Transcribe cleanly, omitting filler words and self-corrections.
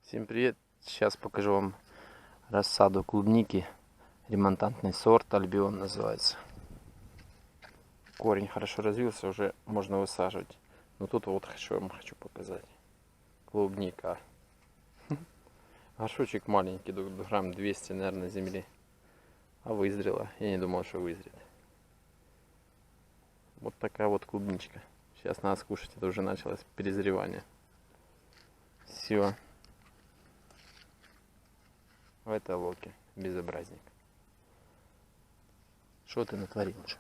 Всем привет! Сейчас покажу вам рассаду клубники. Ремонтантный сорт, Альбион называется. Корень хорошо развился, уже можно высаживать. Но тут вот вам хочу показать. Клубника. Горшочек маленький, грамм 200, наверное, земли. А вызрела. Я не думал, что вызрет. Вот такая вот клубничка. Сейчас надо скушать, это уже началось перезревание. Все. В этой локе безобразник. Что ты натворил уже?